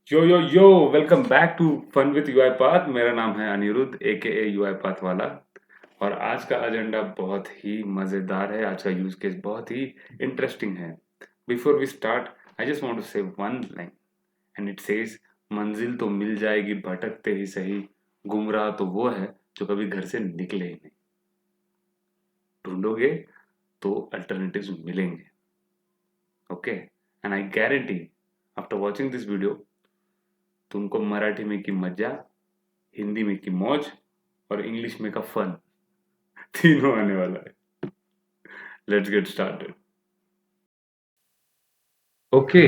Yo welcome back to fun with UiPath. मेरा नाम है अनिरुद्ध एके यूआईपाथ वाला। और आज का एजेंडा बहुत ही मजेदार है। आज का यूज केस बहुत ही इंटरेस्टिंग है। Before we start, I just want to say one line and it says, मंजिल तो मिल जाएगी भटकते ही सही, गुमराह तो वो है जो कभी घर से निकले ही नहीं। ढूंढोगे तो अल्टरनेटिव्स मिलेंगे। Okay, and I guarantee after watching this video तुमको मराठी में की मजा, हिंदी में की मौज और इंग्लिश में का फन तीनों आने वाला है। Let's get started. ओके,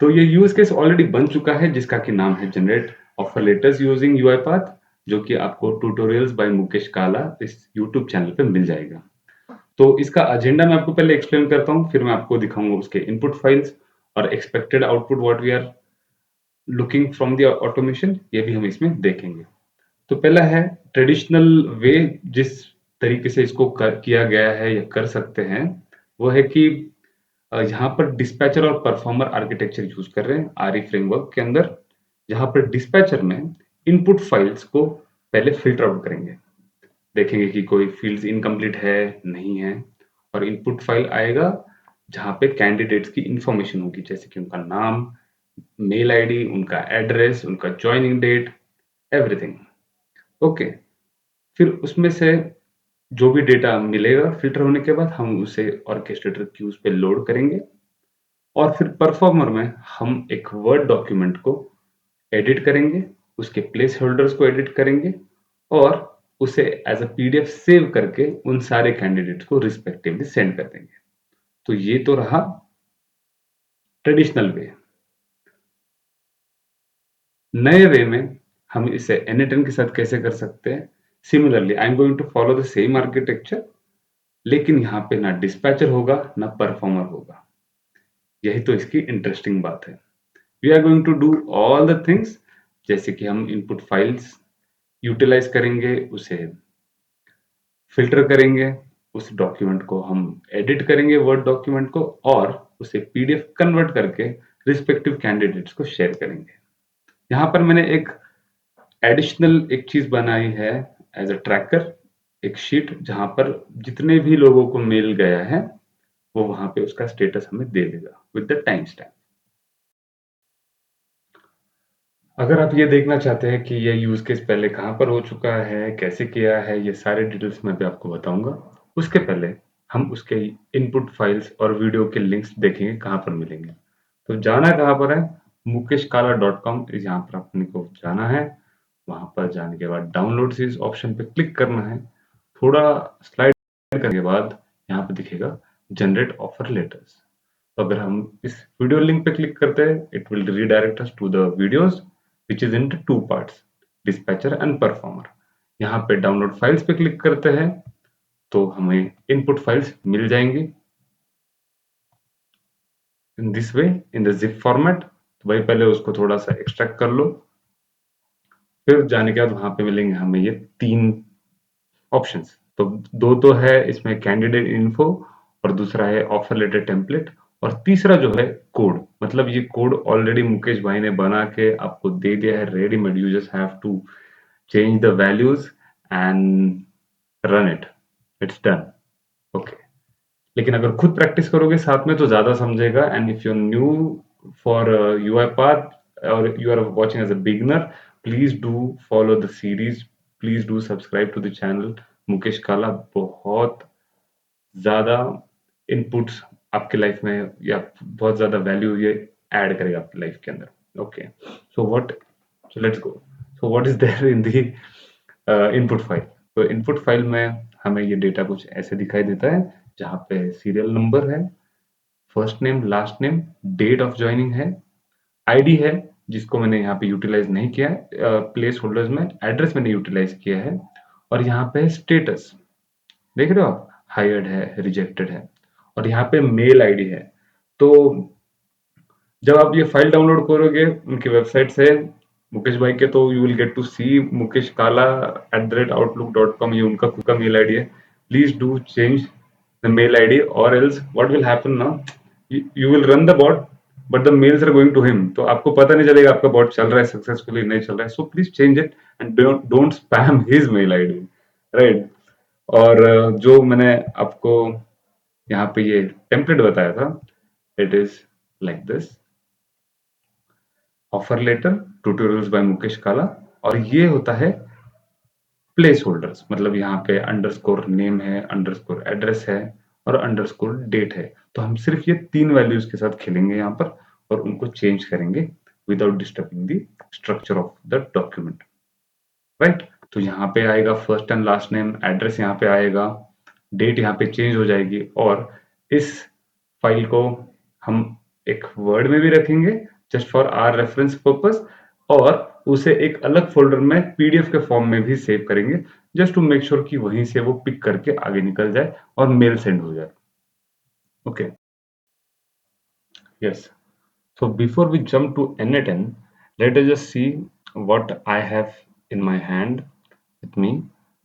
तो ये यूज केस ऑलरेडी बन चुका है जिसका कि नाम है जनरेट ऑफर लेटर्स यूजिंग यूआईपाथ, जो कि आपको ट्यूटोरियल्स बाय मुकेश काला इस यूट्यूब चैनल पे मिल जाएगा। तो इसका एजेंडा मैं आपको पहले एक्सप्लेन करता हूँ, फिर मैं आपको दिखाऊंगा उसके इनपुट फाइल्स और expected output what we are looking from the automation, ये भी हम इसमें देखेंगे। तो पहला है ट्रेडिशनल वे, जिस तरीके से इसको किया गया है या कर सकते हैं, वो है कि यहाँ पर डिस्पैचर और परफॉर्मर आर्किटेक्चर यूज कर रहे हैं आरई फ्रेमवर्क के अंदर। जहां पर डिस्पैचर में इनपुट फाइल्स को पहले फिल्टर आउट करेंगे, देखेंगे कि कोई फील्ड्स इनकम्प्लीट है नहीं है, और इनपुट फाइल आएगा जहां पे कैंडिडेट्स की इंफॉर्मेशन होगी, जैसे कि उनका नाम, मेल आईडी, उनका एड्रेस, उनका ज्वाइनिंग डेट, एवरीथिंग। ओके, फिर उसमें से जो भी डेटा मिलेगा फिल्टर होने के बाद हम उसे ऑर्केस्ट्रेटर क्यूज पे लोड करेंगे, और फिर परफॉर्मर में हम एक वर्ड डॉक्यूमेंट को एडिट करेंगे, उसके प्लेस होल्डर्स को एडिट करेंगे, और उसे एज अ पीडीएफ सेव करके उन सारे कैंडिडेट्स को रिस्पेक्टिवली सेंड कर देंगे। तो ये तो रहा ट्रेडिशनल वे। नए वे में हम इसे एनएटन के साथ कैसे कर सकते हैं? Similarly I am going to follow the same architecture, लेकिन यहाँ पे ना डिस्पैचर होगा ना परफॉर्मर होगा। यही तो इसकी इंटरेस्टिंग बात है। We are going to do all the things, जैसे कि हम इनपुट फाइल्स यूटिलाइज करेंगे, उसे फिल्टर करेंगे, उस डॉक्यूमेंट को हम एडिट करेंगे वर्ड डॉक्यूमेंट को, और उसे पीडीएफ कन्वर्ट करके रिस्पेक्टिव कैंडिडेट्स को शेयर करेंगे। यहाँ पर मैंने एक एडिशनल एक चीज बनाई है एज अ ट्रैकर, एक शीट जहां पर जितने भी लोगों को मेल गया है वो वहां पे उसका स्टेटस हमें दे देगा विद द टाइम स्टैम्प। अगर आप ये देखना चाहते हैं कि ये यूज केस पहले कहाँ पर हो चुका है, कैसे किया है, ये सारे डिटेल्स मैं भी आपको बताऊंगा। उसके पहले हम उसके इनपुट फाइल्स और वीडियो के लिंक्स देखेंगे कहाँ पर मिलेंगे। तो जाना कहाँ पर है? mukeshkala.com, यहाँ पर अपने को जाना है। वहां पर जाने के बाद डाउनलोड इस ऑप्शन पे क्लिक करना है। थोड़ा स्लाइड करने के बाद यहाँ पे दिखेगा जनरेट ऑफर लेटर्स। तो अगर हम इस वीडियो लिंक पे क्लिक करते हैं, it will redirect us to the videos which is in two parts, dispatcher and performer. यहाँ पे डाउनलोड फाइल्स पे क्लिक करते हैं तो हमें इनपुट फाइल्स मिल जाएंगी in this way, in the zip format. तो भाई पहले उसको थोड़ा सा एक्सट्रैक्ट कर लो, फिर जाने के बाद वहां पे मिलेंगे हमें ये तीन ऑप्शंस। तो दो तो है इसमें कैंडिडेट इन्फो, और दूसरा है ऑफर लेटर टेम्पलेट, और तीसरा जो है कोड। मतलब ये कोड ऑलरेडी मुकेश भाई ने बना के आपको दे दिया है readymade, you just have to change the values and run it, it's done. Okay, लेकिन अगर खुद प्रैक्टिस करोगे साथ में तो ज्यादा समझेगा। And if you new for UiPath और you are watching as a beginner, please do follow the series, please do subscribe to the channel Mukesh Kala. बहुत ज्यादा इनपुट्स आपके लाइफ में या बहुत ज्यादा वैल्यू ये ऐड करेगा आपकी लाइफ के अंदर। Okay, so what, so let's go. So what is there in the input file? तो इनपुट फाइल में हमें ये डेटा कुछ ऐसे दिखाई देता है, जहाँ पे सीरियल नंबर है, first name, last name, date of joining है, आईडी है जिसको मैंने यहाँ पे यूटिलाइज नहीं किया है, प्लेस होल्डर्स में एड्रेस मैंने यूटिलाइज किया है, और यहाँ पे स्टेटस देख रहे हो आप, हायर्ड है, रिजेक्टेड है, और यहाँ पे मेल आईडी है। तो जब आप ये फाइल डाउनलोड करोगे उनकी वेबसाइट से मुकेश भाई के, तो you will get to see Mukesh Kala @outlook.com, ये उनका खुद का मेल आईडी है। Please do change the mail ID, और एल्स व्हाट विल हैपन ना, you will run the bot, but the mails are going to him, तो आपको पता नहीं चलेगा आपका बॉट चल रहा है सक्सेसफुली नहीं चल रहा है। So please change it and don't spam his mail ID, right. और जो मैंने आपको यहाँ पे ये टेम्पलेट बताया था, it is like this, offer letter tutorials by Mukesh Kala. और ये होता है प्लेस होल्डर्स, मतलब यहाँ पे अंडरस्कोर नेम है, अंडरस्कोर एड्रेस है और अंडरस्कोर डेट है। तो हम सिर्फ ये 3 वैल्यूज के साथ खेलेंगे यहाँ पर और उनको चेंज करेंगे without disturbing the structure of the document, right. तो यहाँ पे आएगा first and last name, address यहाँ पे आएगा, डेट यहाँ पे चेंज हो जाएगी। और इस फाइल को हम एक वर्ड में भी रखेंगे just for our reference purpose, और उसे एक अलग फोल्डर में पीडीएफ के फॉर्म में भी सेव करेंगे, जस्ट टू मेक श्योर कि वहीं से वो पिक करके आगे निकल जाए और मेल सेंड हो जाए। Okay, yes. So before we jump to N8N, let us just see what I have in my hand with me.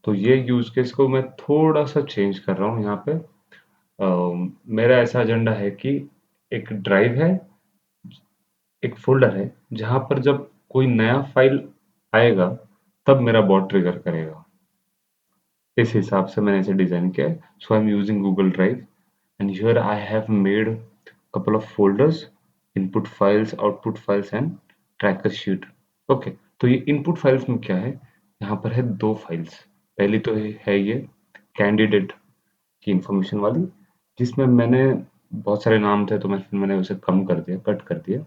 तो ये यूज केस को मैं थोड़ा सा चेंज कर रहा हूँ यहाँ पे। मेरा ऐसा एजेंडा है कि एक ड्राइव है, एक फोल्डर है, जहाँ पर जब कोई नया फाइल आएगा तब मेरा बॉट ट्रिगर करेगा। इस हिसाब से मैंने इसे डिजाइन किया है। So I am using Google Drive and here I have made couple of folders, input files, output files and tracker sheet। Okay, तो ये इनपुट फाइल्स में क्या है, यहाँ पर है 2 फाइल्स। पहली तो है ये कैंडिडेट की इंफॉर्मेशन वाली, जिसमें मैंने बहुत सारे नाम थे तो मैंने उसे कम कर दिया, कट कर दिया।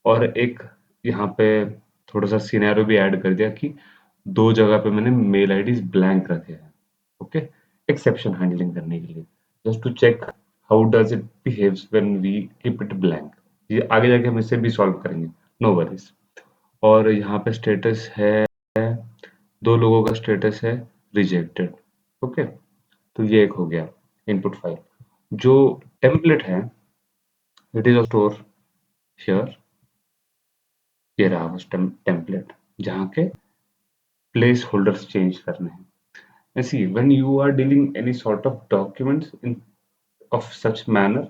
और एक यहाँ पे थोड़ा सा सिनेरियो भी ऐड कर दिया कि 2 जगह पे मैंने मेल आईडीज ब्लैंक रखे हैं। ओके, एक्सेप्शन हैंडलिंग करने के लिए, just to check how does it behaves when we keep it blank. ये आगे जाके हम इसे भी सॉल्व करेंगे, नो वरीज। और यहाँ पे स्टेटस है, 2 लोगों का स्टेटस है रिजेक्टेड। ओके, तो ये एक हो गया इनपुट फाइल। जो टेम्पलेट है, इट इज स्टोर हियर। ये रहा उस टेम्पलेट जहाँ के प्लेस होल्डर्स चेंज करने हैं। And see, when you are dealing any sort of documents in of such manner,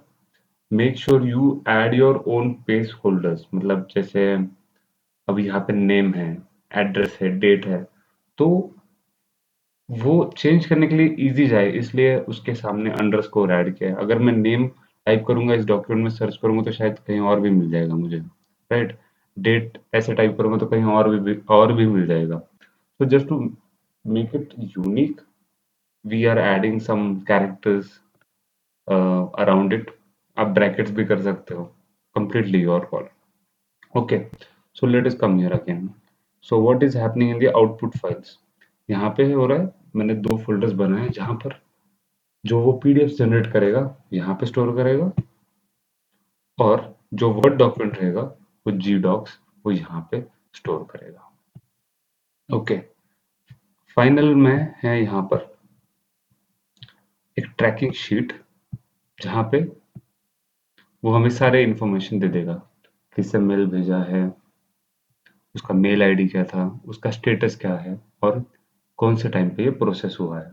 make sure you add your own place holders। मतलब जैसे अब यहाँ पे नेम है, एड्रेस है, डेट है, तो वो चेंज करने के लिए इजी जाए इसलिए उसके सामने अंडरस्कोर ऐड किया है। अगर मैं नेम टाइप करूंगा इस डॉक्यूमेंट में, सर्च करूंगा तो शायद कहीं और भी मिल जाएगा मुझे, राइट। डेट ऐसे टाइप करूंगा तो कहीं और भी मिल जाएगा। So just to make it unique, we are adding some characters around it। आप ब्रैकेट्स भी कर सकते हो, completely your call। Okay, so let us come here again। So what is happening in the output files? यहाँ पे हो रहा है, मैंने 2 फोल्डर्स बनाए हैं जहाँ पर जो वो पीडीएफ जनरेट करेगा यहाँ पे स्टोर करेगा, और जो वर्ड डॉक्यूमेंट रहेगा वो जी डॉक्स वो यहाँ पे स्टोर करेगा। ओके, फाइनल में है यहाँ पर एक ट्रैकिंग शीट जहाँ पे वो हमें सारे इंफॉर्मेशन दे देगा, किससे मेल भेजा है, उसका मेल आईडी क्या था, उसका स्टेटस क्या है और कौन से टाइम पे ये प्रोसेस हुआ है।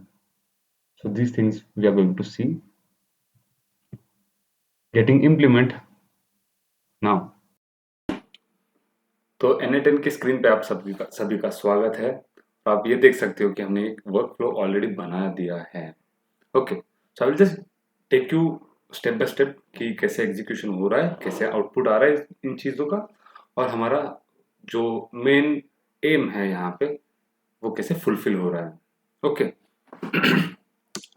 So these things we are going to see getting implement now. तो N8N की स्क्रीन पे आप सभी का स्वागत है। आप ये देख सकते हो कि हमने एक वर्क फ्लो ऑलरेडी बना दिया है। Okay, so I will just take you step by step कि कैसे एग्जीक्यूशन हो रहा है, कैसे आउटपुट आ रहा है इन चीजों का, और हमारा जो मेन एम है यहाँ पे वो कैसे फुलफिल हो रहा है। Okay,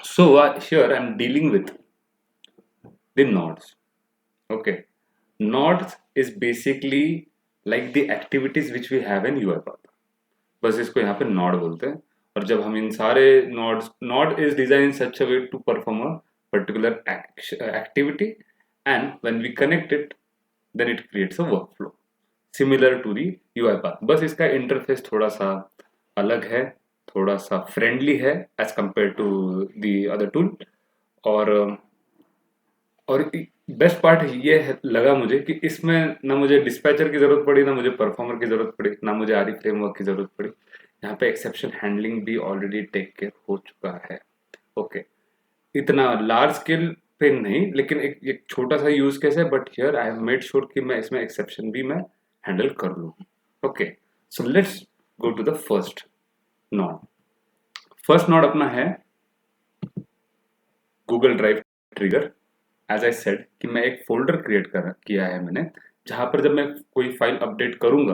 so here I am dealing with the nodes. Okay, nodes is basically like the activities which we have in UiPath। बस इसको यहाँ पे नॉड बोलते हैं। और जब हम इन सारे node is design in such a way to perform a particular activity, and when we connect it then it creates a workflow similar to the UiPath। बस इसका इंटरफेस थोड़ा सा अलग है, थोड़ा सा फ्रेंडली है as compare to the other tool. और और बेस्ट पार्ट ये लगा मुझे कि इसमें ना मुझे डिस्पैचर की जरूरत पड़ी, ना मुझे परफॉर्मर की जरूरत पड़ी, ना मुझे आरी फ्रेमवर्क की जरूरत पड़ी। यहाँ पे एक्सेप्शन हैंडलिंग भी ऑलरेडी टेक केयर हो चुका है। ओके, इतना लार्ज स्केल पे नहीं, लेकिन एक छोटा सा यूज केस है, but here I have made sure कि मैं इसमें एक्सेप्शन भी मैं हैंडल कर लूँ। Okay, so let's go to the first node. First node अपना है Google drive trigger. As I said कि मैं एक फोल्डर क्रिएट किया है मैंने, जहां पर जब मैं कोई फाइल अपडेट करूंगा,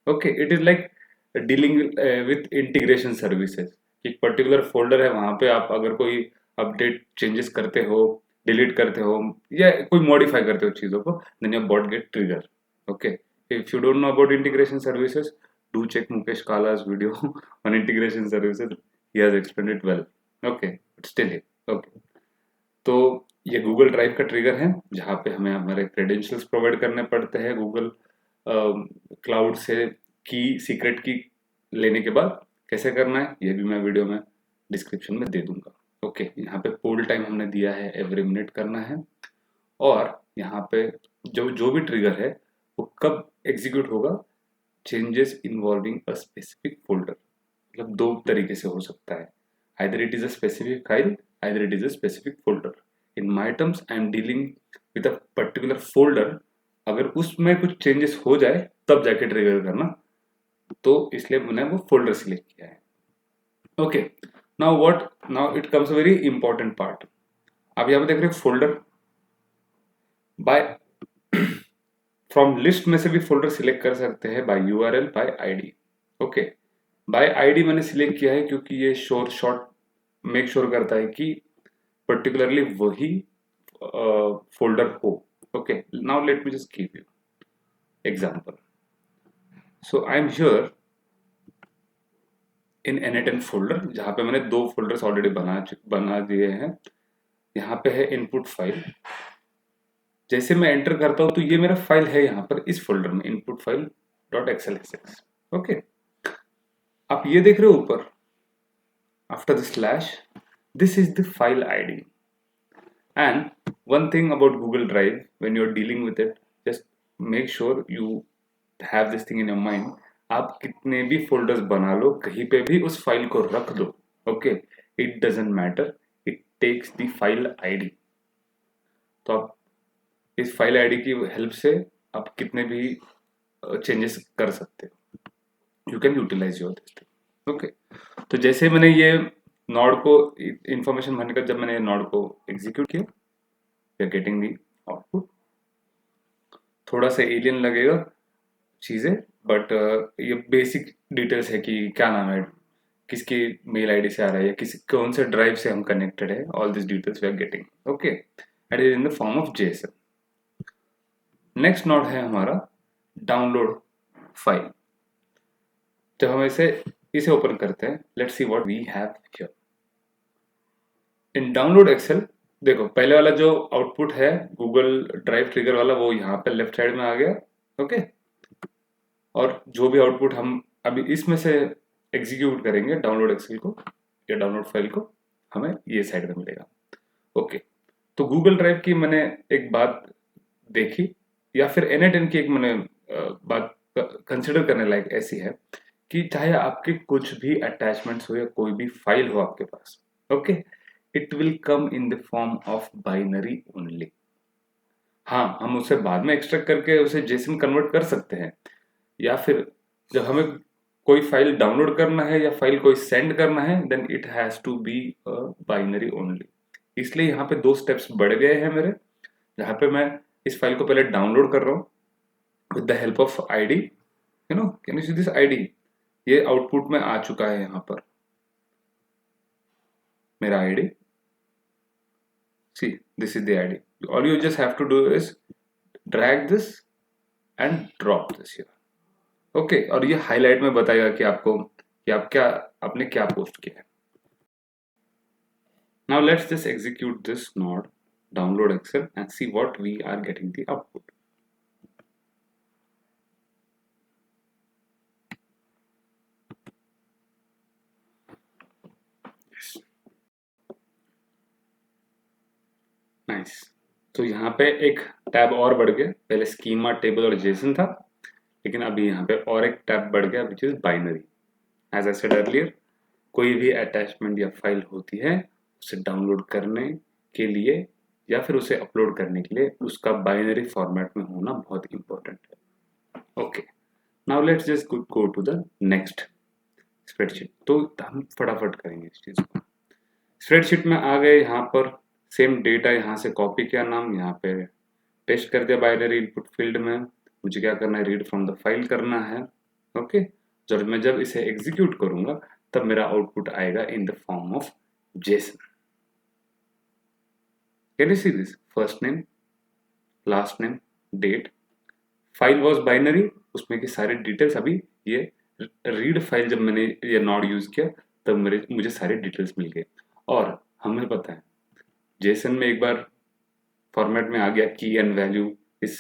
okay, it is like dealing with integration services. एक पर्टिकुलर फोल्डर है, वहां पे आप अगर कोई अपडेट चेंजेस करते हो, डिलीट करते हो या कोई मॉडिफाई करते हो चीजों को, then your bot get trigger. Okay, if you don't know about integration services, do check Mukesh Kala's video on integration services. He has explained it well. Okay, but still here. Okay. तो ये गूगल ड्राइव का trigger है, जहाँ पे हमें हमारे credentials provide करने पड़ते हैं गूगल क्लाउड से, की सीक्रेट की लेने के बाद कैसे करना है ये भी मैं वीडियो में डिस्क्रिप्शन में दे दूंगा। ओके, यहाँ पे पोल टाइम हमने दिया है, एवरी मिनट करना है, और यहाँ पे जो जो भी ट्रिगर है वो कब एग्जीक्यूट होगा, changes involving a specific folder. मतलब दो तरीके से हो सकता है, either it is a specific file, either it is a specific folder. In my terms I am dealing with a particular folder। अगर उसमें कुछ चेंजेस हो जाए तब जाके ट्रिगर करना, तो इसलिए मैंने वो फोल्डर सिलेक्ट किया है। Okay, now it comes a very important part. आप यहाँ पे देख रहे हो फोल्डर, बाय फ्रॉम लिस्ट में से भी फोल्डर सिलेक्ट कर सकते हैं by URL, by ID. Okay, by ID मैंने सिलेक्ट किया है क्योंकि ये शॉर्ट मेक श्योर करता है कि पर्टिकुलरली वही फोल्डर हो। Okay, now let me just give you example. So I am here in n8n folder, जहां पे मैंने दो फोल्डर्स ऑलरेडी बना दिए हैं। यहाँ पे है इनपुट फाइल। जैसे मैं एंटर करता हूं तो ये मेरा फाइल है यहाँ पर इस फोल्डर में, इनपुट फाइल .xlsx। ओके, आप ये देख रहे हो ऊपर, after the slash, this is the file ID. And one thing about Google Drive, when you're dealing with it, just make sure you have this thing in your mind। आप कितने भी folders बना लो, कहीं पे भी उस फाइल को रख दो, okay, it doesn't matter, it takes the file ID. तो आप इस फाइल आईडी की हेल्प से आप कितने भी चेंजेस कर सकते हो, you can utilize your this thing. Okay, तो जैसे मैंने ये नोड को इंफॉर्मेशन भरने का, जब मैंने नोड को एग्जीक्यूट किया, we are getting the output. थोड़ा सा एलियन लगेगा चीजें, बट ये बेसिक डिटेल्स है कि क्या नाम है, किसकी मेल आईडी से आ रहा है, या किसी कौन से ड्राइव से हम कनेक्टेड है, all this details we are getting. Okay, and is in the form of JSON. Next node है हमारा डाउनलोड फाइल। जब हम इसे ओपन करते हैं, let's see what we have here in download Excel. देखो, पहले वाला जो आउटपुट है गूगल ड्राइव ट्रिगर वाला, वो यहाँ पे लेफ्ट साइड में आ गया। ओके, और जो भी आउटपुट हम अभी इसमें से एग्जीक्यूट करेंगे डाउनलोड एक्सेल को या डाउनलोड फाइल को, हमें ये साइड में मिलेगा। ओके, तो गूगल ड्राइव की मैंने एक बात देखी, या फिर n8n की एक मैंने बात कंसिडर करने लायक ऐसी है कि चाहे आपके कुछ भी अटैचमेंट्स हो या कोई भी फाइल हो आपके पास, okay, it will come in the form of binary only. हाँ, हम उसे बाद में एक्सट्रैक्ट करके उसे जेसन कन्वर्ट कर सकते हैं, या फिर जब हमें कोई फाइल डाउनलोड करना है या फाइल कोई सेंड करना है, then it has to be binary only. इसलिए यहाँ पे दो स्टेप्स बढ़ गए हैं मेरे, जहाँ पे मैं इस फाइल को पहले डाउनलोड कर रहा हूँ with the help of ID. You know, can you see this ID? ये आउटपुट में आ चुका है यहाँ पर मेरा ID. See, this is the ID. All you just have to do is drag this and drop this here. Okay, और ये हाईलाइट में बताएगा कि आपको कि आपने क्या पोस्ट किया है। Now let's just execute this node download Excel and see what we are getting the output. Yes. Nice. तो यहाँ पे एक टैब और बढ़ गया, पहले स्कीमा, टेबल और जेसन था, लेकिन अभी यहाँ पे और एक टैब बढ़ गया which is binary. As I said earlier, कोई भी अटैचमेंट या फाइल होती है उसे डाउनलोड करने के लिए या फिर उसे अपलोड करने के लिए उसका बाइनरी फॉर्मेट में होना बहुत इंपॉर्टेंट है। Okay, now let's just go to the next spreadsheet. तो हम फटाफट करेंगे इस चीज को। स्प्रेडशीट में आ गए, यहाँ पर सेम डेटा यहाँ से कॉपी किया, नाम यहाँ पे पेस्ट कर दिया बाइनरी इनपुट फील्ड में। मुझे क्या करना है, रीड फ्रॉम द फाइल करना है। ओके, जब मैं इसे एग्जीक्यूट करूंगा तब मेरा आउटपुट आएगा in the form of JSON. Can you see this? First name, last name, date, file was binary, उसमें की सारी डिटेल्स। अभी ये रीड फाइल जब मैंने ये नॉड यूज किया तब मुझे सारी डिटेल्स मिल गई। और हमें पता है जेसन में एक बार फॉर्मेट में आ गया की एंड वैल्यू, इस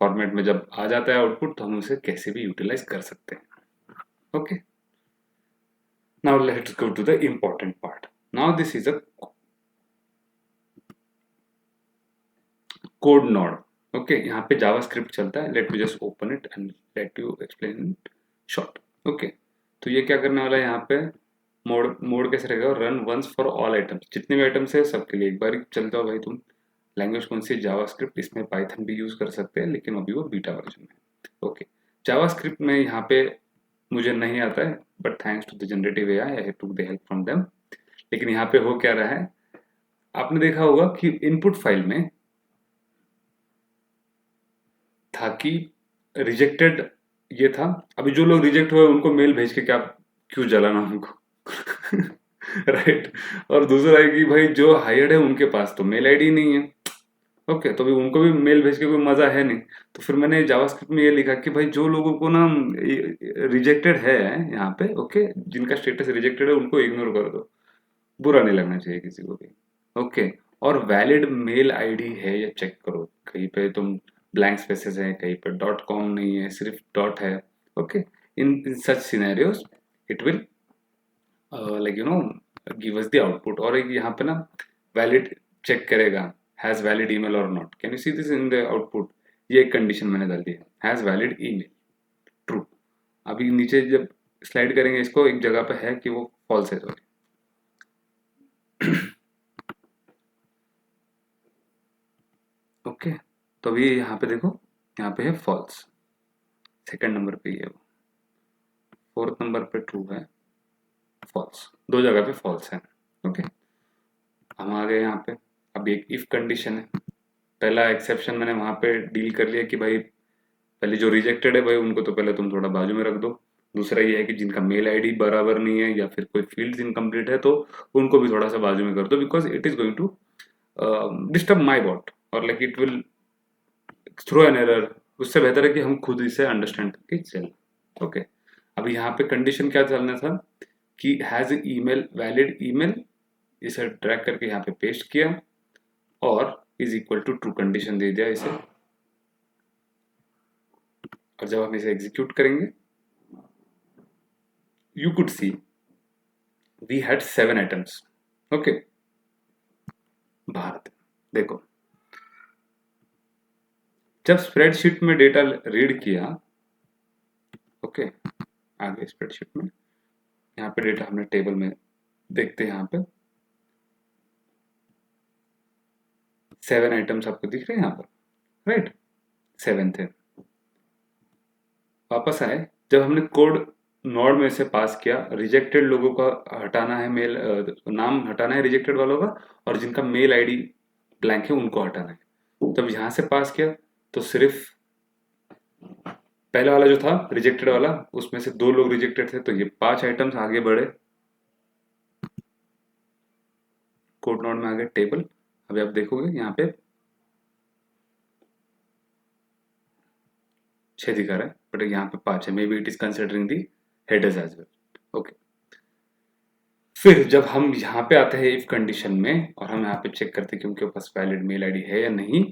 फॉर्मेट में जब आ जाता है आउटपुट तो हम उसे कैसे भी यूटिलाइज कर सकते हैं। Okay, now let's go to the important part. Now this is a code node. Okay, यहाँ पे जावास्क्रिप्ट चलता है। Let me just open it and let you explain it short. Okay, तो ये क्या करने वाला है, यहाँ पे मोड मोड कैसे रहेगा, run once for all items, जितने भी आइटम्स है सबके लिए एक बार ही चलता हो। भाई तुम लैंग्वेज कौन सी, जावास्क्रिप्ट, इसमें पाइथन भी यूज कर सकते हैं लेकिन अभी वो बीटा वर्जन में। ओके, जावास्क्रिप्ट में यहाँ पे मुझे नहीं आता है, but thanks to the generative AI I took the help from them. लेकिन यहाँ पे हो क्या रहा है, आपने देखा होगा कि इनपुट फाइल में था कि रिजेक्टेड ये था। अभी जो लोग रिजेक्ट हुए उनको मेल भेज के क्या क्यों जलाना उनको राइट। और दूसरा है कि भाई जो हायर्ड है उनके पास तो मेल आईडी नहीं है। ओके, तो भी उनको भी मेल भेज के कोई मजा है नहीं। तो फिर मैंने जावास्क्रिप्ट में ये लिखा कि भाई जो लोगों को ना रिजेक्टेड है यहाँ पे, ओके, जिनका स्टेटस रिजेक्टेड है उनको इग्नोर कर दो, बुरा नहीं लगना चाहिए किसी को भी। ओके, और वैलिड मेल आईडी है या चेक करो, कहीं पे तुम ब्लैंक स्पेसेस है, कहीं पे डॉट कॉम नहीं है, सिर्फ डॉट है। Okay, in such scenarios it will like give us the output. और एक यहाँ पे ना वैलिड चेक करेगा, हैज वैलिड ईमेल और not. Can you see this in the output? ये एक कंडीशन मैंने डाल दी है, हैज वैलिड ईमेल, ट्रू। अभी नीचे जब स्लाइड करेंगे इसको, एक जगह पे है कि वो फॉल्स है, सॉरी। ओके, तो अभी यहाँ पे देखो, यहाँ पे है फॉल्स, सेकंड नंबर पे ये, फोर्थ नंबर पे ट्रू है, फॉल्स, दो जगह पे फॉल्स है। ओके, हम आ गए यहाँ पे। अब एक इफ कंडीशन है, पहला एक्सेप्शन मैंने वहां पे डील कर लिया कि भाई पहले जो रिजेक्टेड है भाई उनको तो पहले तुम थोड़ा बाजू में रख दो। दूसरा ये है कि जिनका मेल आईडी बराबर नहीं है या फिर कोई फील्ड्स इनकम्प्लीट है तो उनको भी थोड़ा सा बाजू में कर दो, because it is going to disturb my bot और like it will throw an error. उससे बेहतर है कि हम खुद इसे अंडरस्टैंड करके चल। ओके, अभी यहाँ पे कंडीशन क्या चलना था कि हैज ईमेल, वैलिड ईमेल, इसे ड्रैग करके यहाँ पे पेस्ट किया और is equal to true condition दे दिया इसे। और जब हम इसे एग्जीक्यूट करेंगे, you could see we had 7 items. Okay, Bharat, देखो जब स्प्रेडशीट में डेटा रीड किया, ओके, आगे स्प्रेडशीट में यहाँ पे डेटा हमने टेबल में देखते हैं, यहाँ पे 7 आइटम्स आपको दिख रहे हैं यहाँ पर, राइट, 7 थे। वापस आए, जब हमने कोड नोड में से पास किया, रिजेक्टेड लोगों का हटाना है, मेल नाम हटाना है रिजेक्टेड वालों का, और जिनका मेल आईडी ब्लैंक है उनको हटाना है। जब यहां से पास किया तो सिर्फ पहला वाला जो था रिजेक्टेड वाला, उसमें से 2 लोग रिजेक्टेड थे, तो ये 5 आइटम्स आगे बढ़े कोड नोड में, आगे टेबल। अभी आप देखोगे यहाँ पे 6 दिखा रहा है, बट यहाँ पे 5 है, maybe it is considering the headers as well. Okay, फिर जब हम यहाँ पे आते हैं इफ कंडीशन में और हम यहाँ पे चेक करते हैं कि उनके पास वैलिड मेल आईडी है या नहीं,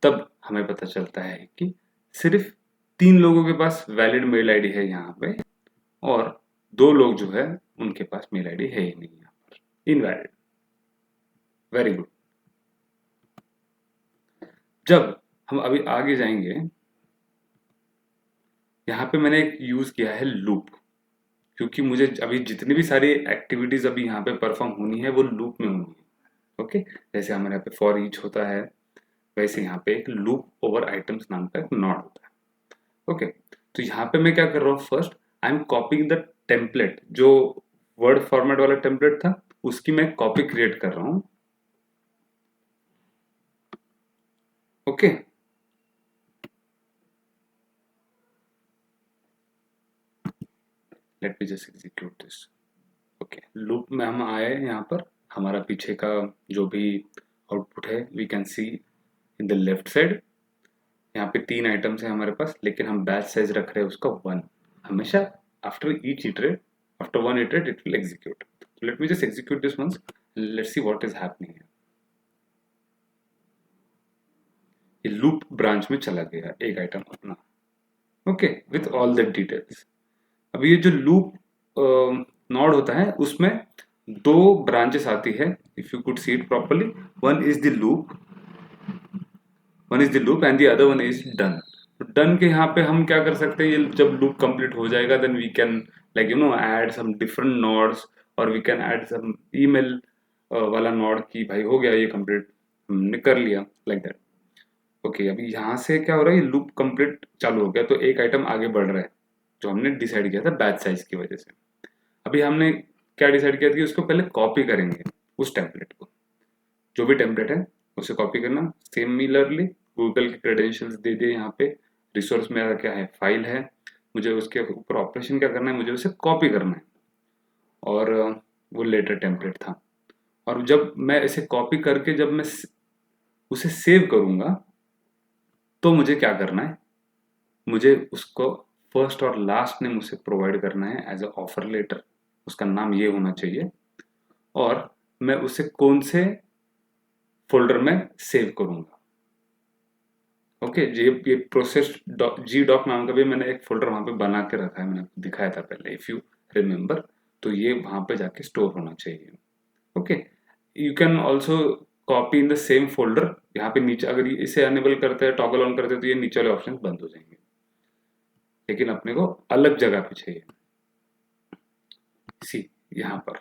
तब हमें पता चलता है कि सिर्फ 3 लोगों के पास वैलिड मेल आईडी है यहाँ पे, और 2 लोग जो है उनके पास मेल आईडी है ही नहीं, यहाँ पर इनवैलिड। Very good. जब हम अभी आगे जाएंगे, यहाँ पे मैंने एक यूज किया है लूप, क्योंकि मुझे अभी जितनी भी सारी एक्टिविटीज अभी यहाँ पे परफॉर्म होनी है वो लूप में होनी है। ओके, जैसे हमारे यहाँ पे फॉर ईच होता है, वैसे यहाँ पे एक लूप ओवर आइटम्स नाम का एक नॉड होता है। ओके, तो यहाँ पे मैं क्या कर रहा हूँ, first I am copying the template, जो वर्ड फॉर्मेट वाला टेम्पलेट था उसकी मैं कॉपी क्रिएट कर रहा हूँ। Okay, late me just execute this. Okay, loop में हम आए यहाँ पर, हमारा पीछे का जो भी आउटपुट है we can see in the left side. यहाँ पे 3 आइटम्स है हमारे पास, लेकिन हम बैच साइज रख रहे हैं उसका 1। हमेशा after each iterate, after 1 iterate it will execute. Let me just execute this once, let's see what is happening. ये लूप ब्रांच में चला गया एक आइटम अपना। Okay, with all the details. अब ये जो लूप नोड होता है उसमें 2 ब्रांचेस आती है, if you could see it properly. One is the loop, and the other one is done. Done के यहाँ पे हम क्या कर सकते हैं, ये जब लूप कंप्लीट हो जाएगा then we can like add some different nodes, और we can add some email वाला नोड की भाई हो गया ये कंप्लीट, हमने कर लिया लाइक दैट। ओके, अभी यहाँ से क्या हो रहा है, ये लूप कंप्लीट चालू हो गया तो एक आइटम आगे बढ़ रहा है जो हमने डिसाइड किया था बैच साइज की वजह से। अभी हमने क्या डिसाइड किया था कि उसको पहले कॉपी करेंगे, उस टेम्पलेट को, जो भी टेम्पलेट है उसे कॉपी करना। सिमिलरली गूगल के क्रेडेंशियल्स दे दिए यहाँ पे, रिसोर्स मेरा क्या है, फाइल है, मुझे उसके ऊपर ऑपरेशन क्या करना है, मुझे उसे कॉपी करना है, और वो लेटर टेम्पलेट था। और जब मैं इसे कॉपी करके जब मैं उसे सेव करूंगा तो मुझे क्या करना है, मुझे उसको फर्स्ट और लास्ट नेम उसे प्रोवाइड करना है एज अ ऑफर लेटर, उसका नाम ये होना चाहिए, और मैं उसे कौन से फोल्डर में सेव करूंगा। ओके, ये प्रोसेस जी डॉक नाम का भी मैंने एक फोल्डर वहां पे बना के रखा है, मैंने आपको दिखाया था पहले इफ यू रिमेम्बर। तो ये वहां पे जाके स्टोर होना चाहिए। Okay, you can also copy in the same folder. यहाँ पे नीचे अगर इसे अनेबल करते हैं, टॉगल ऑन करते हैं, तो ये नीचे वाले ऑप्शन बंद हो जाएंगे, लेकिन अपने को अलग जगह पे चाहिए। सी यहाँ पर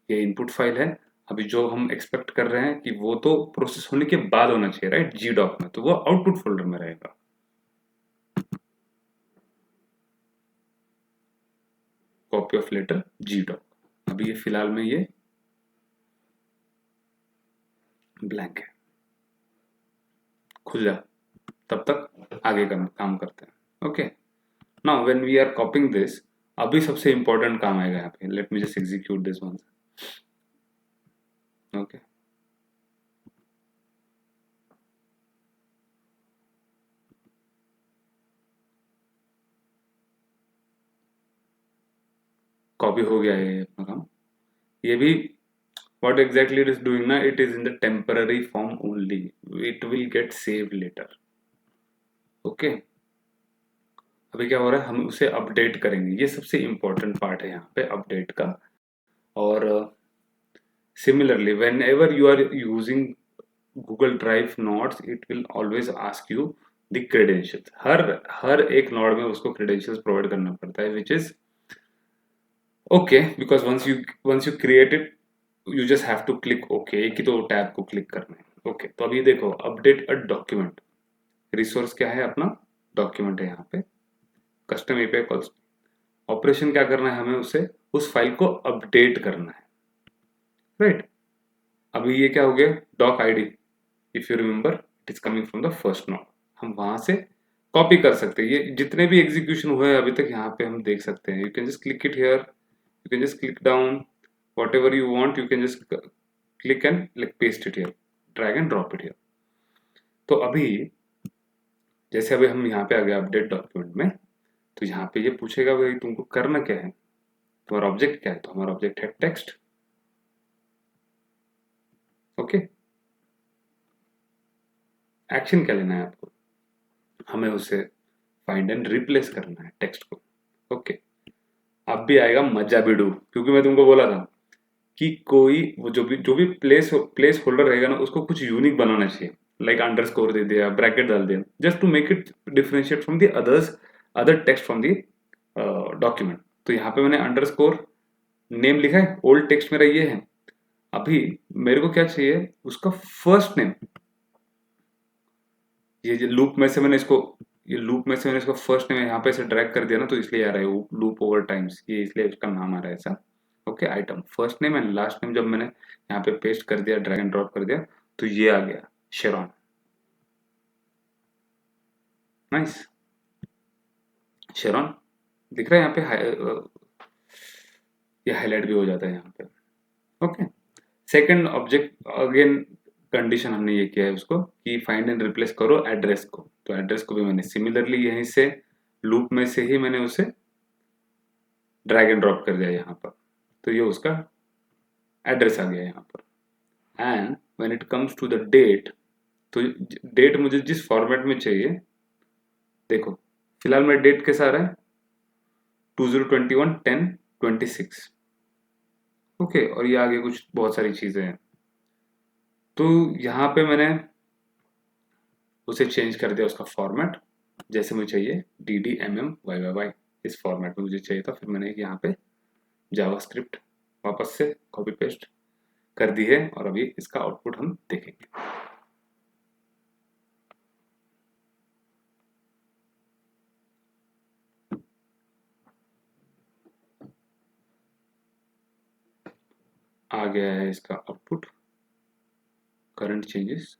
ये इनपुट फाइल है, अभी जो हम एक्सपेक्ट कर रहे हैं कि वो तो प्रोसेस होने के बाद होना चाहिए राइट, जी डॉक में, तो वो आउटपुट फोल्डर में रहेगा। Copy of letter G doc, अभी ये फिलहाल में ये ब्लैंक है, खुल जा, तब तक आगे का काम करते हैं। Okay, now when we are copying this, अभी सबसे इंपॉर्टेंट काम आएगा यहाँ पे, let me just execute this one. Okay, copy हो गया है अपना काम। ये भी what exactly it is doing ना, it is in the temporary form only, it will get saved later। Okay, अभी क्या हो रहा है, हम उसे अपडेट करेंगे, ये सबसे इंपॉर्टेंट पार्ट है यहाँ पे अपडेट का। और similarly whenever you are using Google Drive notes, it will always ask you the credentials. हर एक नोड में उसको क्रेडेंशियल्स प्रोवाइड करना पड़ता है, which is okay, because once you create it you just have to click okay, एक ही तो टैब को क्लिक करना है। ओके, तो अभी देखो अपडेट अ डॉक्यूमेंट, रिसोर्स क्या है अपना, डॉक्यूमेंट है यहाँ पे, कस्टम एपीआई कॉल्स, ऑपरेशन क्या करना है हमें, उसे उस फाइल को अपडेट करना है राइट। अभी ये क्या हो गया, doc ID, if you remember it is coming from the first node, हम वहां से कॉपी कर सकते हैं। ये जितने भी एग्जीक्यूशन हुए हैं अभी तक यहाँ पे हम देख सकते हैं, you can just click it here, you can just click down, whatever you want you can just click and like paste it here, drag and drop it here। तो अभी जैसे अभी हम यहाँ पे आ गए अपडेट डॉक्यूमेंट में, तो यहाँ पे ये पूछेगा भाई तुमको करना क्या है, तुम्हारा ऑब्जेक्ट क्या है, तो हमारा ऑब्जेक्ट है टेक्स्ट। ओके, एक्शन क्या लेना है आपको, हमें उसे फाइंड एंड रिप्लेस करना है टेक्स्ट को। ओके, अब भी आएगा मजा बिडू, क्योंकि मैं तुमको बोला था कि कोई वो जो भी प्लेस होल्डर रहेगा ना, उसको कुछ यूनिक बनाना चाहिए, लाइक अंडरस्कोर दे दिया, ब्रैकेट डाल दिया, just to make it differentiate from the other text from the document. तो यहाँ पे मैंने अंडरस्कोर नेम लिखा है, ओल्ड टेक्स्ट मेरा ये है। अभी मेरे को क्या चाहिए, उसका फर्स्ट नेम, ये लूप में से मैंने इसको फर्स्ट नेम यहाँ पे से ड्रैग कर दिया ना, तो इसलिए आ रहा है लूप ओवर टाइम्स, ये इसलिए उसका नाम आ रहा है ऐसा। Okay, item first name and last name जब मैंने यहाँ पे पेस्ट कर दिया, ड्रैग एंड ड्रॉप कर दिया, तो ये आ गया शेरॉन। नाइस, शेरॉन दिख रहा है यहाँ पे, ये हाईलाइट भी हो जाता है यहाँ पे। Okay, second object again condition हमने ये किया है उसको कि फाइंड एंड रिप्लेस करो एड्रेस को, तो एड्रेस को भी मैंने सिमिलरली यहीं से लूप में से ही मैंने उसे ड्रैग एंड ड्रॉप कर दिया यहाँ पर, तो ये उसका एड्रेस आ गया यहाँ पर। And when it comes to the date, तो डेट मुझे जिस फॉर्मेट में चाहिए, देखो फिलहाल मेरा डेट कैसा आ रहा है, 2021-10-26। ओके, और ये आगे कुछ बहुत सारी चीजें हैं, तो यहाँ पे मैंने उसे चेंज कर दिया उसका फॉर्मेट, जैसे मुझे चाहिए DDMMYYY इस फॉर्मेट में मुझे चाहिए था, फिर मैंने यहाँ पे जावास्क्रिप्ट वापस से कॉपी पेस्ट कर दी है, और अभी इसका आउटपुट हम देखेंगे। आ गया है इसका output, current changes,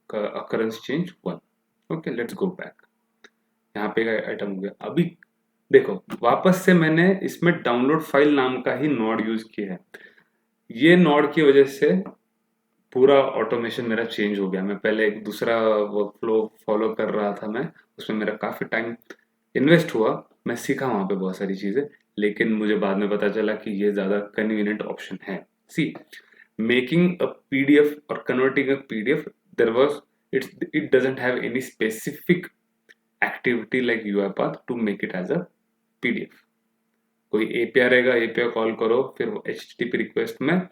occurrence change 1। Okay, let's go back, यहाँ पे आइटम हो गया। अभी देखो वापस से मैंने इसमें डाउनलोड फाइल नाम का ही नोड यूज किया है, ये नोड की वजह से पूरा ऑटोमेशन मेरा चेंज हो गया। मैं पहले एक दूसरा वर्कफ्लो फॉलो कर रहा था, मैं उसमें मेरा काफी टाइम इन्वेस्ट हुआ, मैं सीखा वहां पे बहुत सारी चीजें, लेकिन मुझे बाद में पता चला कि ये ज्यादा कन्वीनियंट ऑप्शन है। सी, मेकिंग अ पीडीएफ और converting a PDF, there was it doesn't have any specific activity like UiPath to make it as a PDF. कोई एपीआई रहेगा, एपीआई कॉल करो फिर HTTP रिक्वेस्ट में,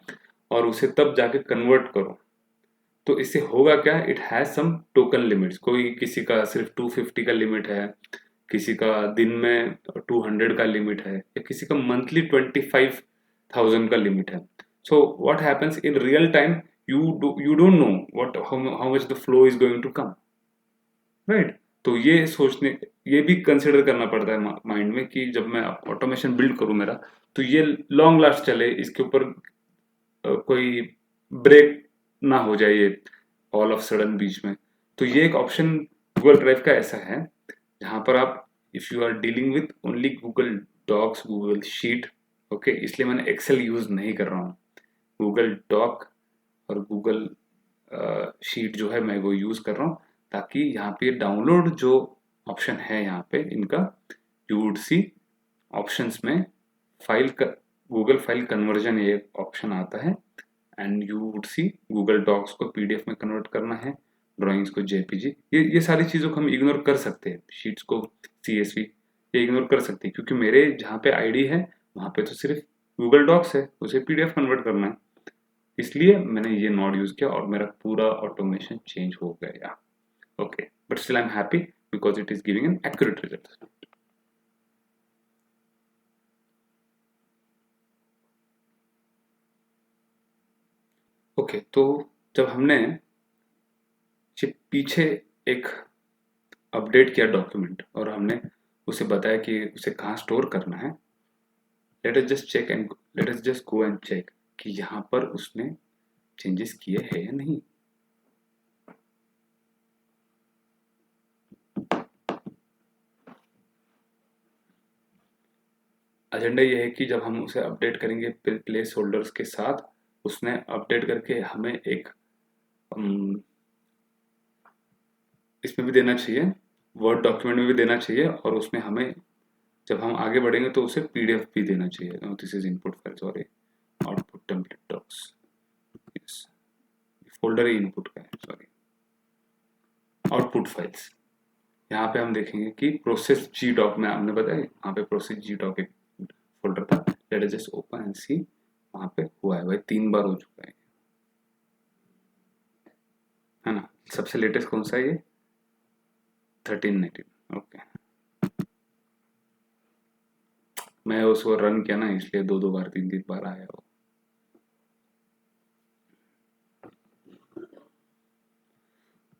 और उसे तब जाके कन्वर्ट करो। तो इससे होगा क्या, it has some token limits, कोई किसी का सिर्फ 250 का लिमिट है, किसी का दिन में 200 का लिमिट है, या किसी का मंथली 25,000 का लिमिट है। So what happens in real time, you don't know what how much the flow is going to come, right. तो ये भी कंसिडर करना पड़ता है माइंड में कि जब मैं ऑटोमेशन बिल्ड करूं मेरा, तो ये लॉन्ग लास्ट चले, इसके ऊपर कोई ब्रेक ना हो जाए ये ऑल ऑफ सडन बीच में। तो ये एक ऑप्शन गूगल ड्राइव का ऐसा है, जहां पर आप if you are dealing with only Google docs, Google sheet, okay, इसलिए मैंने एक्सेल यूज नहीं कर रहा हूँ, गूगल डॉक और गूगल शीट जो है मैं वो यूज कर रहा हूँ, ताकि यहाँ पे डाउनलोड जो ऑप्शन है यहाँ पे इनका, यू वुड सी ऑप्शंस में फाइल का गूगल फाइल कन्वर्जन ये ऑप्शन आता है, and you would see Google docs को पीडीएफ में कन्वर्ट करना है, ड्राइंग्स को जेपीजी, ये सारी चीज़ों को हम इग्नोर कर सकते हैं, शीट्स को CSV ये इग्नोर कर सकते हैं, क्योंकि मेरे जहाँ पे आईडी है वहाँ पे तो सिर्फ गूगल डॉक्स है, उसे पीडीएफ कन्वर्ट करना है, इसलिए मैंने ये नोड यूज किया और मेरा पूरा ऑटोमेशन चेंज हो गया। Okay, but still I am happy because it is giving an accurate result. Okay, तो जब हमने पीछे एक अपडेट किया डॉक्यूमेंट और हमने उसे बताया कि उसे कहाँ स्टोर करना है, let us just go and check कि यहाँ पर उसने चेंजेस किए हैं या नहीं। एजेंडा ये है कि जब हम उसे अपडेट करेंगे प्लेस होल्डर्स के साथ, उसने अपडेट करके हमें एक इसमें भी देना चाहिए, वर्ड डॉक्यूमेंट में भी देना चाहिए, और उसमें हमें जब हम आगे बढ़ेंगे तो उसे पीडीएफ भी देना चाहिए। This is input file, sorry, output template docs, yes, folder ही इनपुट का है, सॉरी, आउटपुट फाइल्स। यहाँ पे हम देखेंगे कि प्रोसेस जी डॉक में हमने बताया, यहाँ पे प्रोसेस जी डॉक एक फोल्डर था, let us just open and see, वहाँ पे हुआ है भाई, 3 बार हो चुका है ना। सबसे लेटेस्ट कौन सा है ये, 1319। ओके, मैं उसको रन किया ना, इसलिए 2 बार 3 बार आया वो।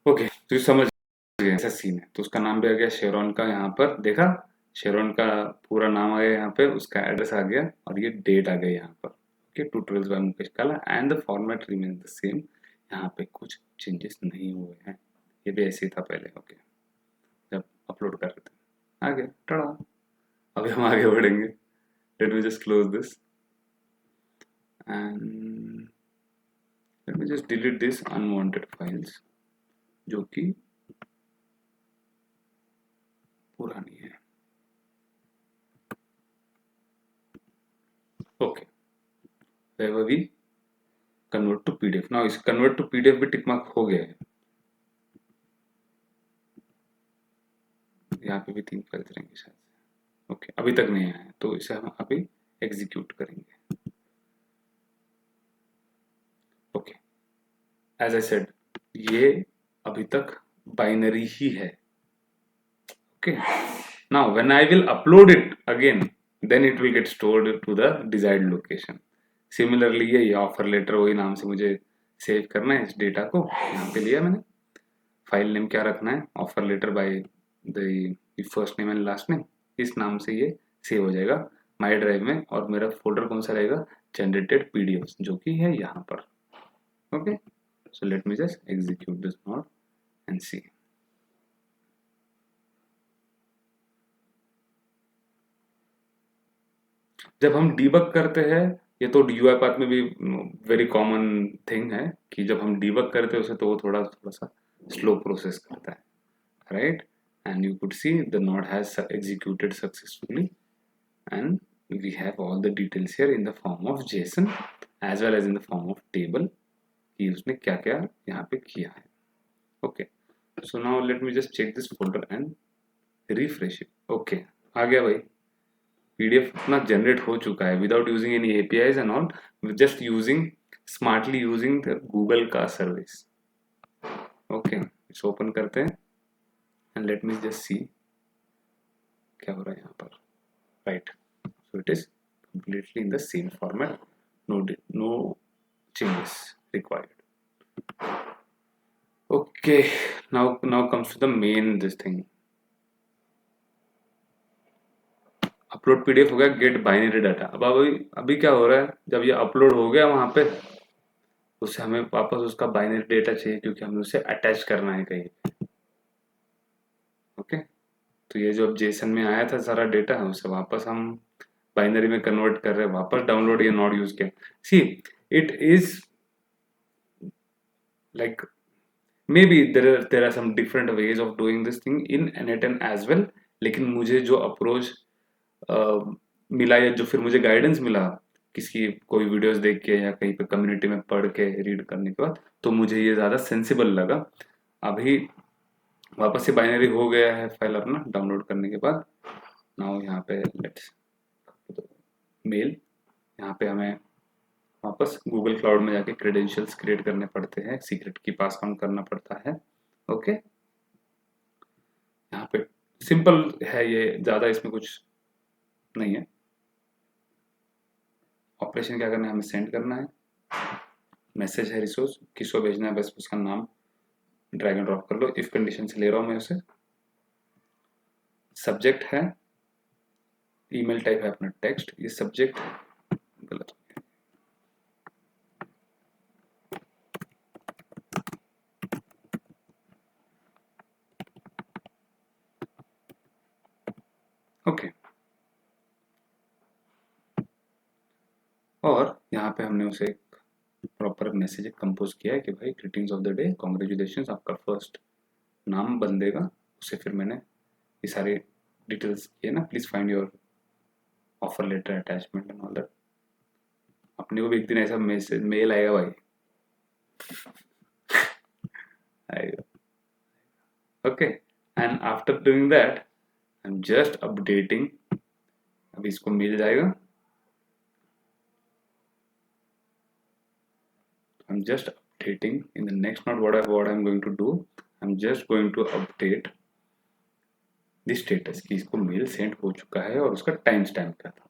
ओके, तो समझ गए, ऐसा सीन है। तो उसका नाम भी आ गया शेरॉन का, यहाँ पर देखा, शेरॉन का पूरा नाम आ गया यहाँ पे, उसका एड्रेस आ गया और ये डेट आ गई यहाँ पर। ओके, ट्यूटोरियल्स बाय मुकेश काला and the format remains the same. यहाँ पे कुछ चेंजेस नहीं हुए हैं, ये भी ऐसे ही था पहले। ओके, जब अपलोड कर रहे थे आगे टड़ा। अभी हम आगे बढ़ेंगे। Late me just close this and let me just delete this unwanted files जो कि पुरानी है। Okay, wherever we convert to PDF। now इस convert to PDF भी टिक मार्क हो गया है। यहाँ पे भी 3 फाइल्स रहेंगे शायद। ओके, अभी तक नहीं आया है तो इसे हम अभी एग्जीक्यूट करेंगे। ओके, एज आई सेड ये अभी तक बाइनरी ही है। Okay, now when I will upload it again then it will get stored to the desired location. Similarly ये ऑफर लेटर वही नाम से मुझे सेव करना है इस डेटा को। यहाँ पे लिया मैंने, फाइल नेम क्या रखना है, offer letter by the first name and last name, इस नाम से ये सेव हो जाएगा माई ड्राइव में। और मेरा फोल्डर कौन सा रहेगा, जनरेटेड पीडीएफ, जो कि है यहाँ पर। Okay, so let me just execute this node and see. जब हम डीबग करते हैं, ये तो यूआई पाथ में भी वेरी कॉमन थिंग है कि जब हम डीबग करते हैं उसे तो वो थोड़ा सा स्लो प्रोसेस करता है, right. and you could see the node has executed successfully and we have all the details here in the form of JSON as well as in the form of table कि उसने क्या क्या यहाँ पे किया है। okay, so now let me just check this folder and refresh it। okay, आ गया भाई, PDF अपना जनरेट हो चुका है without using any APIs and all, just using smartly using the Google का सर्विस। okay, इस ओपन करते हैं and let me just see क्या हो रहा है यहाँ पर, right। so it is completely in the same format, no changes required। okay, now comes to the main this thing। Upload PDF हो गया, गेट बाइनरी डाटा। अब अभी क्या हो रहा है, जब ये अपलोड हो गया वहां पे, उससे हमें वापस उसका बाइनरी डेटा चाहिए क्योंकि हमें उसे अटैच करना है कहीं। ओके, तो ये जो अब जेसन में आया था सारा डेटा है उसे वापस हम बाइनरी में कन्वर्ट कर रहे हैं, वापस डाउनलोड या नॉट यूज किया। See it is like may be there are some different ways of doing this thing in NetN as well, लेकिन मुझे जो अप्रोच मिला या जो फिर मुझे गाइडेंस मिला किसी कोई वीडियोस देख के या कहीं पे कम्युनिटी में पढ़ के रीड करने के बाद, तो मुझे ये ज़्यादा सेंसिबल लगा। अभी वापस से बाइनरी हो गया है फाइल अपना डाउनलोड करने के बाद। नाउ यहाँ पे लेट्स मेल, यहाँ पे हमें वापस गूगल क्लाउड में जाके क्रेडेंशियल्स क्रिएट करने पड़ते हैं, सीक्रेट की पास ऑन करना पड़ता है। ओके, यहाँ पे सिंपल है ये, ज़्यादा इसमें कुछ नहीं है। ऑपरेशन क्या करना है, हमें सेंड करना है। मैसेज है रिसोर्स, किसको भेजना है बस उसका नाम ड्रैग एंड ड्रॉप कर लो, इफ कंडीशन से ले रहा हूं मैं उसे। सब्जेक्ट है, ईमेल टाइप है अपना टेक्स्ट, ये सब्जेक्ट गलत हो गया। ओके, और यहाँ पे हमने उसे एक प्रॉपर मैसेज कंपोज किया है कि भाई greetings of the day, congratulation, आपका फर्स्ट नाम बंदेगा। उसे फिर मैंने ये सारे डिटेल्स किए ना, please find your offer letter attachment and all that. अपने को भी एक दिन ऐसा मैसेज मेल आएगा भाई, आएगा। Okay, and after doing that I am just updating, अभी इसको मिल जाएगा। I'm just updating in the next node। what I'm going to do, I'm just going to update the status कि इसको मेल सेंड हो चुका है और उसका टाइम स्टैम्प क्या था।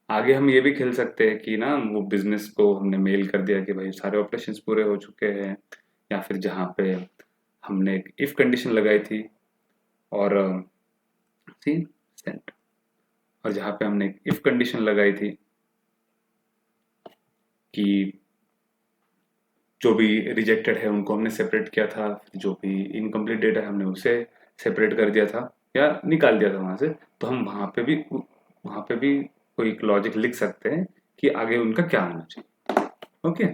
आगे हम ये भी खेल सकते हैं कि ना वो बिजनेस को हमने मेल कर दिया कि भाई सारे ऑपरेशंस पूरे हो चुके हैं, या फिर जहाँ पे हमने एक इफ कंडीशन लगाई थी और सी सेंट, और जहाँ पे हमने एक इफ कंडीशन लगाई थी कि जो भी रिजेक्टेड है उनको हमने सेपरेट किया था, जो भी इनकम्प्लीट डेटा है हमने उसे सेपरेट कर दिया था या निकाल दिया था वहां से, तो हम वहां पे भी कोई एक लॉजिक लिख सकते हैं कि आगे उनका क्या होना चाहिए। Okay,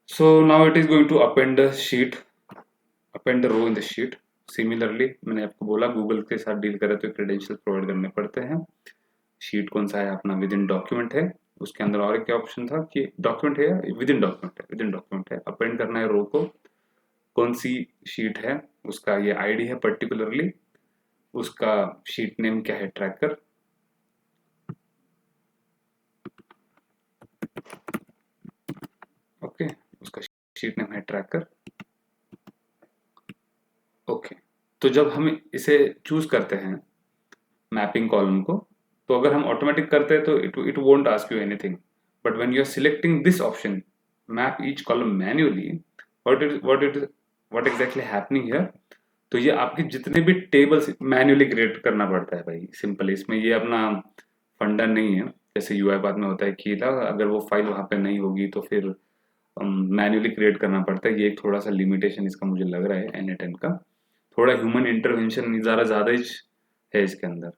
so now it is going to append the sheet, append the row in the sheet. Similarly मैंने आपको बोला गूगल के साथ डील करें तो क्रेडेंशियल प्रोवाइड करने पड़ते हैं। शीट कौन सा है अपना, विद इन डॉक्यूमेंट है। उसके अंदर और एक क्या ऑप्शन था कि डॉक्यूमेंट है या विद इन डॉक्यूमेंट है, विद इन डॉक्यूमेंट है। अपेंड करना है रो को, कौन सी शीट है उसका ये आईडी है पर्टिकुलरली, उसका शीट नेम क्या है, ट्रैकर। ओके, उसका शीट नेम है ट्रैकर। ओके, तो जब हम इसे चूज करते हैं मैपिंग कॉलम को, तो अगर हम ऑटोमेटिक करते हैं तो it won't ask you anything, but when you are selecting this option map each column manually, what exactly happening here, तो ये आपके जितने भी टेबल्स मैन्युअली क्रिएट करना पड़ता है भाई, सिंपल। इसमें ये अपना फंडा नहीं है जैसे यूआई बाद में होता है कि ना अगर वो फाइल वहां पे नहीं होगी तो फिर मैन्युअली क्रिएट करना पड़ता है। ये एक थोड़ा सा लिमिटेशन इसका मुझे लग रहा है N8N का, थोड़ा ह्यूमन इंटरवेंशन ज्यादा ही है इसके अंदर।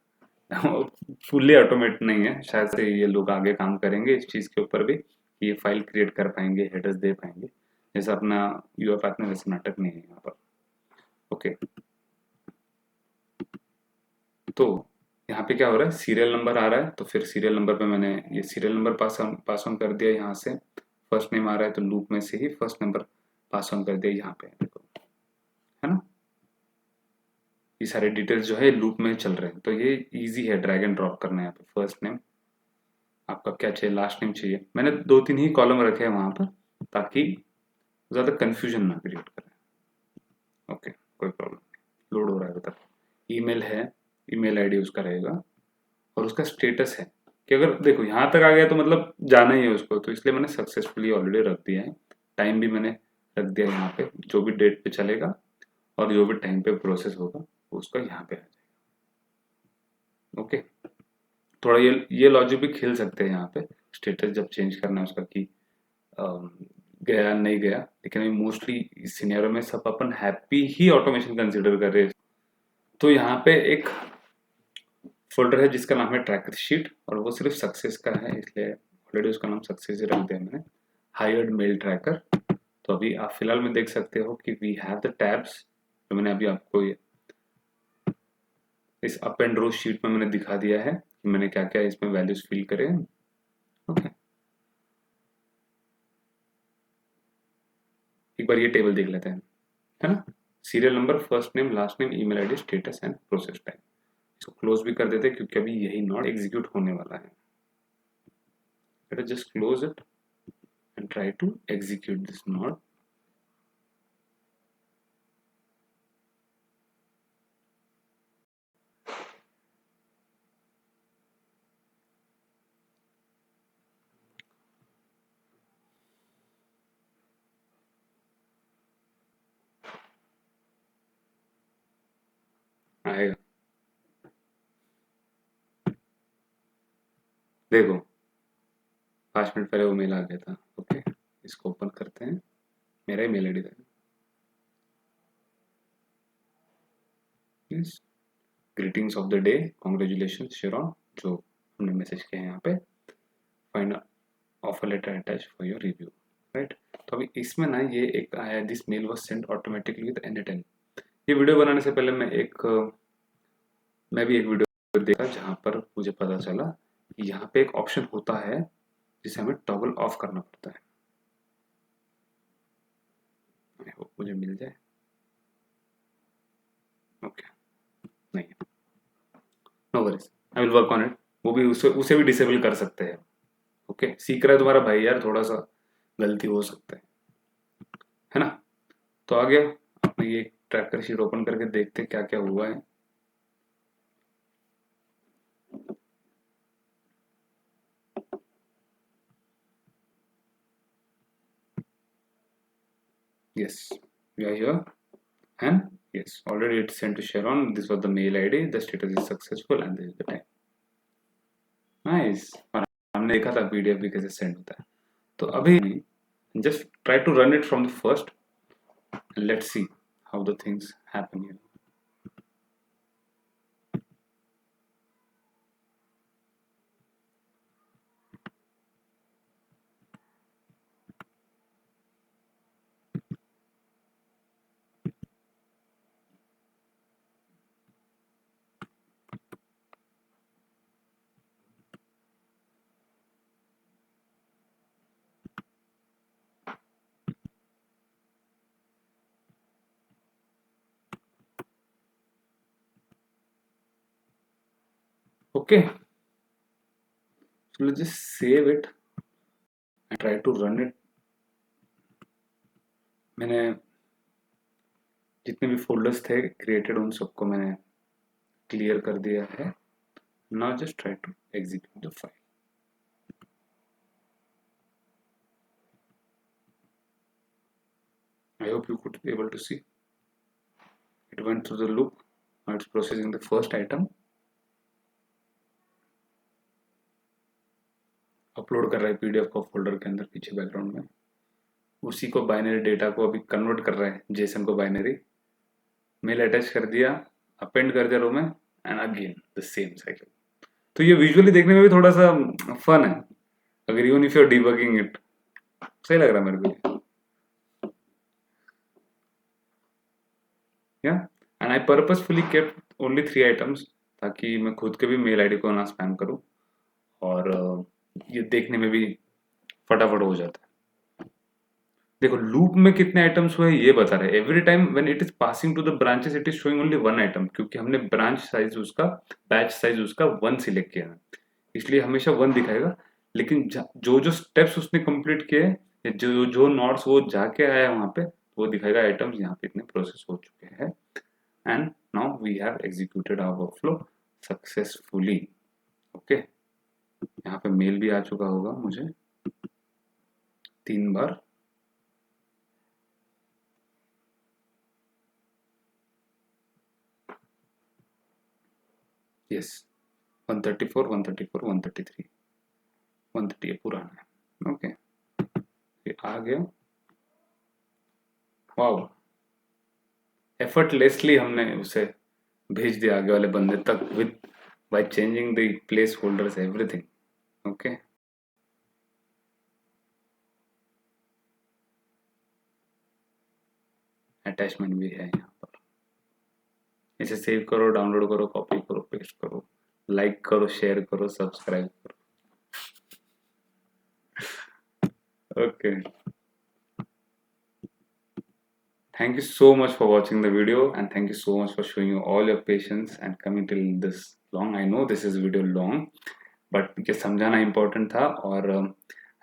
फुल्ली ऑटोमेट नहीं है, शायद से ये लोग आगे काम करेंगे इस चीज के ऊपर भी कि ये फाइल क्रिएट कर पाएंगे, हेडर्स दे पाएंगे, जैसा अपना यूआई पाथ में वैसे नाटक नहीं है यहाँ पर। ओके, तो यहाँ पे क्या हो रहा है, सीरियल नंबर आ रहा है, तो फिर सीरियल नंबर पे मैंने ये सीरियल नंबर पास ऑन कर दिया यहाँ से। फर्स्ट नेम आ रहा है तो लूप में से ही फर्स्ट नंबर पास ऑन कर दिया यहाँ पे, देखो, है ना। ये सारे डिटेल्स जो है लूप में चल रहे हैं, तो ये इजी है ड्रैग एंड ड्रॉप करना है। यहाँ पे फर्स्ट नेम आपका क्या चाहिए, लास्ट नेम चाहिए, मैंने 2-3 ही कॉलम रखे हैं वहां पर ताकि ज्यादा कंफ्यूजन ना क्रिएट करें। ओके, कोई प्रॉब्लम नहीं, लोड हो रहा है उधर। ईमेल है, ईमेल आईडी उसका रहेगा, और उसका स्टेटस है कि अगर देखो यहाँ तक आ गया तो मतलब जाना ही है उसको, तो इसलिए मैंने सक्सेसफुली ऑलरेडी रख दिया है। टाइम भी मैंने रख दिया यहाँ पे, जो भी डेट पे चलेगा और जो भी टाइम पे प्रोसेस होगा वो उसका यहाँ पे आ जाएगा। ओके, थोड़ा ये लॉजिक भी खेल सकते हैं यहाँ पे, स्टेटस जब चेंज करना है उसका कि गया नहीं गया, लेकिन अभी मोस्टली इस सिनेरियो में सब अपन हैप्पी ही ऑटोमेशन कंसिडर कर रहे हैं। तो यहाँ पे एक फोल्डर है जिसका नाम है ट्रैकर शीट, और वो सिर्फ सक्सेस का है, इसलिए ऑलरेडी उसका नाम सक्सेस ही रख दिया मैंने, हायर्ड मेल ट्रैकर। तो अभी आप फिलहाल में देख सकते हो कि वी हैव द टैब्स, जो मैंने अभी आपको इस अप एंड रो शीट में मैंने दिखा दिया है कि मैंने क्या क्या इसमें वैल्यूज फिल करे। ओके, एक बार ये टेबल देख लेते हैं, है ना। Serial number, first name, last name, email ID, status and process time. इसको क्लोज भी कर देते हैं क्योंकि अभी यही नॉट एग्जीक्यूट होने वाला है। Let us just close it and try to execute this not. आएगा, देखो 5 मिनट पहले वो मेल आ गया था। ओके, इसको ओपन करते हैं, मेरा ही मेल आईडी था। Yes, greetings of the day, congratulation Shiron, जो हमने मैसेज किया है यहाँ पे, find offer letter attach for your review, right. तो अभी इसमें ना ये एक आया, this mail was sent automatically with N8N। ये वीडियो बनाने से पहले मैं भी एक वीडियो देखा जहाँ पर मुझे पता चला कि यहाँ पे एक ऑप्शन होता है जिसे हमें टॉगल ऑफ करना पड़ता है। आई होप मुझे मिल जाए। ओके, नहीं, no worries, I will work on it. वो भी उसे भी डिसेबल कर सकते हैं। ओके, सीख रहा है तुम्हारा भाई यार, थोड़ा सा गलती हो सकता है ना। तो आ गया, अपने ये ट्रैकर शीट ओपन करके देखते क्या क्या हुआ है। Yes, we are here. and yes, already it's sent to Sharon. This was the mail ID, the status is successful and this is the time. Nice. और हमने देखा था PDF भी कैसे सेंड होता है. तो अभी just try to run it from the first and let's see how the things happen here. Okay, so let's just save it and try to run it. मैंने जितने भी फोल्डर्स थे क्रिएटेड उन सबको मैंने क्लियर कर दिया है. Now just try to execute the file. I hope you could be able to see. It went through the loop. Now it's processing the first item. Upload कर रहा है PDF को फोल्डर के अंदर पीछे बैकग्राउंड में. उसी को बाइनरी डेटा को अभी कन्वर्ट कर रहा है जेसन को बाइनरी. मेल अटैच कर दिया, अपेंड कर दिया रो में and again the same cycle. तो ये विजुअली देखने में भी थोड़ा सा फन है. अगर even if you are debugging it, सही लग रहा है मेरे को. या and I purposefully kept only 3 items ताकि मैं खुद के भी मेल आईडी को ना स्पैम करूं और ये देखने में भी फटाफट हो जाता है. देखो लूप में कितने आइटम्स हुए ये बता रहे. Every time when it is passing to the branches it is showing only 1 item, क्योंकि हमने ब्रांच साइज उसका बैच साइज उसका 1 सिलेक्ट किया है, इसलिए हमेशा 1 दिखाएगा. लेकिन जो जो स्टेप्स उसने कंप्लीट किए, जो जो नोड्स वो जाके आया वहां पे, वो दिखाएगा आइटम्स यहाँ पे इतने प्रोसेस हो चुके हैं. And now we have executed our workflow successfully. Okay, यहाँ पे मेल भी आ चुका होगा मुझे 3 बार. यस, 134 134 133 130 पुराना है. ओके, ये आ गया. वाओ, एफर्टलेसली हमने उसे भेज दिया आगे वाले बंदे तक with by changing the place holders everything. Okay, attachment भी है यहाँ पर. इसे सेव करो, डाउनलोड करो, कॉपी करो, पेस्ट करो, लाइक करो, शेयर करो, सब्सक्राइब करो. Okay, thank you so much for watching the video and thank you so much for showing you all your patience and coming till this long. I know this is video long but ये समझाना important था और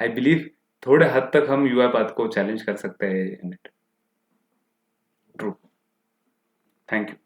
I believe थोड़े हद तक हम UiPath को challenge कर सकते हैं in it. True. Thank you.